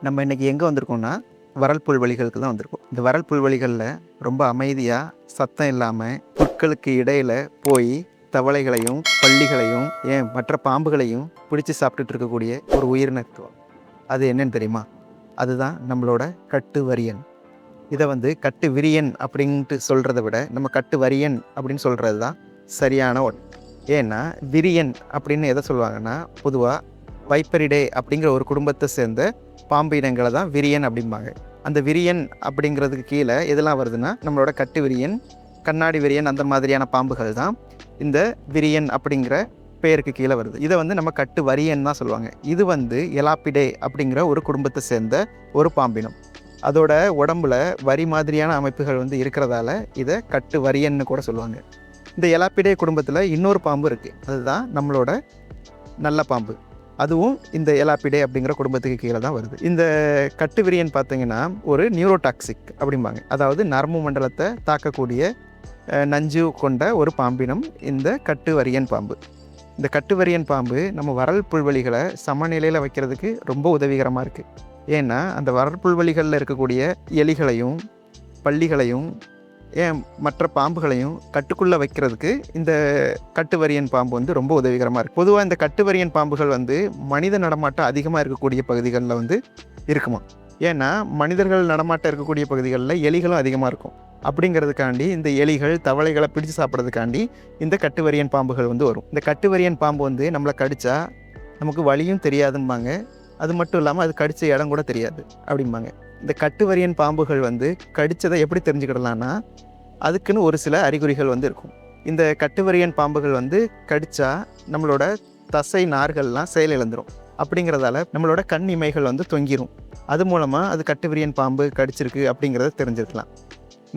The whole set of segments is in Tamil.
நம்ம இன்றைக்கி எங்கே வந்திருக்கோம்னா வறல் புல்வெளிகளுக்கு தான் வந்திருக்கோம். இந்த வறல் புல்வெளிகளில் ரொம்ப அமைதியாக சத்தம் இல்லாமல் புற்களுக்கு இடையில் போய் தவளைகளையும் பள்ளிகளையும் ஏன் மற்ற பாம்புகளையும் பிடிச்சி சாப்பிட்டுட்டு இருக்கக்கூடிய ஒரு உயிரினத்துவம். அது என்னன்னு தெரியுமா? அதுதான் நம்மளோட கட்டு வரியன். இதை கட்டு விரியன் அப்படின்ட்டு சொல்கிறத விட நம்ம கட்டு வரியன் அப்படின்னு சொல்கிறது தான் சரியான ஒன்று. ஏன்னா விரியன் அப்படின்னு எதை சொல்லுவாங்கன்னா, பொதுவாக வைப்பரிடே அப்படிங்கிற ஒரு குடும்பத்தை சேர்ந்த பாம்பு இனங்களை தான் விரியன் அப்படிம்பாங்க. அந்த விரியன் அப்படிங்கிறதுக்கு கீழே எதெல்லாம் வருதுன்னா, நம்மளோட கட்டு விரியன், கண்ணாடி விரியன், அந்த மாதிரியான பாம்புகள் தான் இந்த விரியன் அப்படிங்கிற பெயருக்கு கீழே வருது. இதை நம்ம கட்டு வரியன் தான் சொல்லுவாங்க. இது எலாப்பிடே அப்படிங்கிற ஒரு குடும்பத்தை சேர்ந்த ஒரு பாம்பினம். அதோட உடம்புல வரி மாதிரியான அமைப்புகள் இருக்கிறதால இதை கட்டு வரியன்னு கூட சொல்லுவாங்க. இந்த எலாப்பிடே குடும்பத்தில் இன்னொரு பாம்பு இருக்குது, அதுதான் நம்மளோட நல்ல பாம்பு. அதுவும் இந்த எலாப்பிடே அப்படிங்கிற குடும்பத்துக்கு கீழே தான் வருது. இந்த கட்டு விரியன் பார்த்திங்கன்னா ஒரு நியூரோடாக்சிக் அப்படிம்பாங்க. அதாவது நரம்பு மண்டலத்தை தாக்கக்கூடிய நஞ்சு கொண்ட ஒரு பாம்பினம் இந்த கட்டு வரியன் பாம்பு. இந்த கட்டு வரியன் பாம்பு நம்ம வறல் புல்வெளிகளை சமநிலையில் வைக்கிறதுக்கு ரொம்ப உதவிகரமாக இருக்குது. ஏன்னா அந்த வறல் புல்வெளிகளில் இருக்கக்கூடிய எலிகளையும் பள்ளிகளையும் ஏன் மற்ற பாம்புகளையும் கட்டுக்குள்ளே வைக்கிறதுக்கு இந்த கட்டுவரியன் பாம்பு ரொம்ப உதவிகரமாக இருக்குது. பொதுவாக இந்த கட்டுவரியன் பாம்புகள் மனித நடமாட்டம் அதிகமாக இருக்கக்கூடிய பகுதிகளில் இருக்குமா. ஏன்னா மனிதர்கள் நடமாட்டம் இருக்கக்கூடிய பகுதிகளில் எலிகளும் அதிகமாக இருக்கும். அப்படிங்கிறதுக்காண்டி இந்த எலிகள் தவளைகளை பிடிச்சு சாப்பிட்றதுக்காண்டி இந்த கட்டுவரியன் பாம்புகள் வரும். இந்த கட்டுவரியன் பாம்பு நம்மளை கடித்தா நமக்கு வலியும் தெரியாதும்பாங்க. அது மட்டும் இல்லாமல் அது கடித்த இடம் கூட தெரியாது அப்படிம்பாங்க. இந்த கட்டுவரியன் பாம்புகள் கடித்ததை எப்படி தெரிஞ்சுக்கிடலான்னா, அதுக்குன்னு ஒரு சில அறிகுறிகள் இருக்கும். இந்த கட்டுவரியன் பாம்புகள் கடித்தா நம்மளோட தசை நார்கள்லாம் செயலிழந்துடும். அப்படிங்கிறதால நம்மளோட கண் இமைகள் தொங்கிரும். அது மூலமாக அது கட்டுவரியன் பாம்பு கடிச்சிருக்கு அப்படிங்கிறத தெரிஞ்சிருக்கலாம்.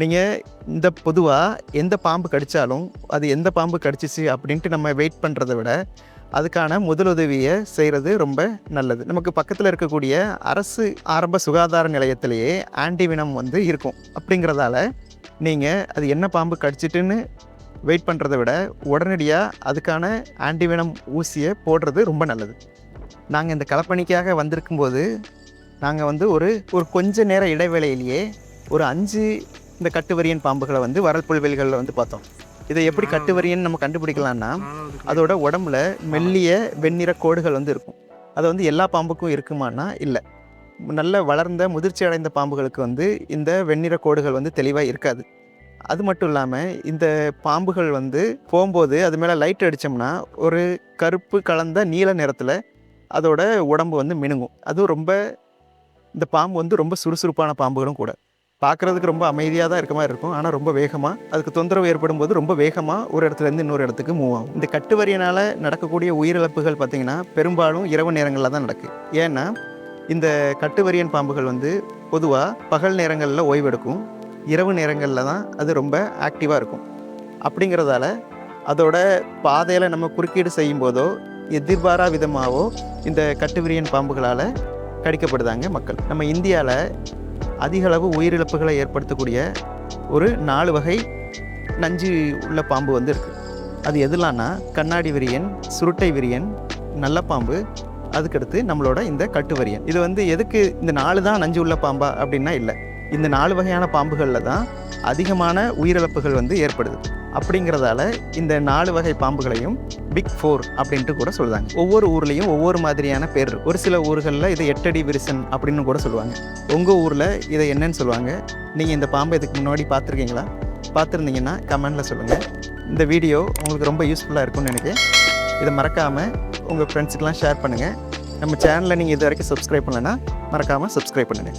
நீங்கள் இந்த பொதுவாக எந்த பாம்பு கடித்தாலும் அது எந்த பாம்பு கடிச்சிச்சு அப்படின்ட்டு நம்ம வெயிட் பண்ணுறதை விட அதுக்கான முதலுதவியை செய்கிறது ரொம்ப நல்லது. நமக்கு பக்கத்தில் இருக்கக்கூடிய அரசு ஆரம்ப சுகாதார நிலையத்திலேயே ஆன்டிவினம் இருக்கும். அப்படிங்கிறதால நீங்கள் அது என்ன பாம்பு கடிச்சிட்டுன்னு வெயிட் பண்ணுறதை விட உடனடியாக அதுக்கான ஆன்டிவினம் ஊசியை போடுறது ரொம்ப நல்லது. நாங்கள் இந்த களப்பணிக்காக வந்திருக்கும்போது நாங்கள் ஒரு கொஞ்ச நேர இடைவேளையிலேயே ஒரு 5 இந்த கட்டுவரியன் பாம்புகளை வறல் புல்வெளிகளில் பார்த்தோம். இதை எப்படி கட்டுவரியன்னு நம்ம கண்டுபிடிக்கலான்னா, அதோட உடம்புல மெல்லிய வெண்ணிற கோடுகள் இருக்கும். அது எல்லா பாம்புக்கும் இருக்குமானா இல்லை. நல்ல வளர்ந்த முதிர்ச்சி அடைந்த பாம்புகளுக்கு இந்த வெண்ணிற கோடுகள் தெளிவாக இருக்காது. அது மட்டும் இல்லாமல் இந்த பாம்புகள் போகும்போது அது மேலே லைட் அடித்தோம்னா ஒரு கருப்பு கலந்த நீல நிறத்தில் அதோட உடம்பு மினுங்கும். அதுவும் ரொம்ப இந்த பாம்பு ரொம்ப சுறுசுறுப்பான பாம்புகளும் கூட. பார்க்குறதுக்கு ரொம்ப அமைதியாக தான் இருக்க மாதிரி இருக்கும். ஆனால் ரொம்ப வேகமாக அதுக்கு தொந்தரவு ஏற்படும் போது ரொம்ப வேகமாக ஒரு இடத்துலேருந்து இன்னொரு இடத்துக்கு மூவ் ஆகும். இந்த கட்டுவரியனால் நடக்கக்கூடிய உயிரிழப்புகள் பார்த்திங்கன்னா பெரும்பாலும் இரவு நேரங்களில் தான் நடக்குது. ஏன்னா இந்த கட்டுவரியன் பாம்புகள் பொதுவாக பகல் நேரங்களில் ஓய்வெடுக்கும், இரவு நேரங்களில் தான் அது ரொம்ப ஆக்டிவாக இருக்கும். அப்படிங்கிறதால அதோட பாதையில் நம்ம குறுக்கீடு செய்யும் போதோ எதிர்பாரா விதமாகவோ இந்த கட்டுவரியன் பாம்புகளால் கடிக்கப்படுதாங்க மக்கள். நம்ம இந்தியாவில் அதிகளவு உயிரிழப்புகளை ஏற்படுத்தக்கூடிய ஒரு 4 வகை நஞ்சு உள்ள பாம்பு இருக்குது. அது எதுலான்னா கண்ணாடி விரியன், சுருட்டை விரியன், நல்ல பாம்பு, அதுக்கடுத்து நம்மளோட இந்த கட்டுவரியன். இது எதுக்கு இந்த 4 தான் நஞ்சு உள்ள பாம்பா அப்படின்னா இல்லை. இந்த 4 வகையான பாம்புகளில் தான் அதிகமான உயிரிழப்புகள் ஏற்படுது. அப்படிங்கிறதால இந்த 4 வகை பாம்புகளையும் பிக் 4 அப்படின்ட்டு கூட சொல்லுவாங்க. ஒவ்வொரு ஊர்லேயும் ஒவ்வொரு மாதிரியான பேர் இருக்கும். ஒரு சில ஊர்களில் இதை 8 அடி விரிசன் அப்படின்னு கூட சொல்லுவாங்க. உங்கள் ஊரில் இதை என்னன்னு சொல்லுவாங்க? நீங்கள் இந்த பாம்பை இதுக்கு முன்னாடி பார்த்துருக்கீங்களா? பார்த்துருந்தீங்கன்னா கமெண்டில் சொல்லுங்கள். இந்த வீடியோ உங்களுக்கு ரொம்ப யூஸ்ஃபுல்லாக இருக்கும்னு நினைக்கிறேன். இதை மறக்காமல் உங்கள் ஃப்ரெண்ட்ஸுக்கெலாம் ஷேர் பண்ணுங்கள். நம்ம சேனலை நீங்கள் இது வரைக்கும் சப்ஸ்கிரைப் பண்ணலைன்னா மறக்காமல் சப்ஸ்கிரைப் பண்ணுங்கள்.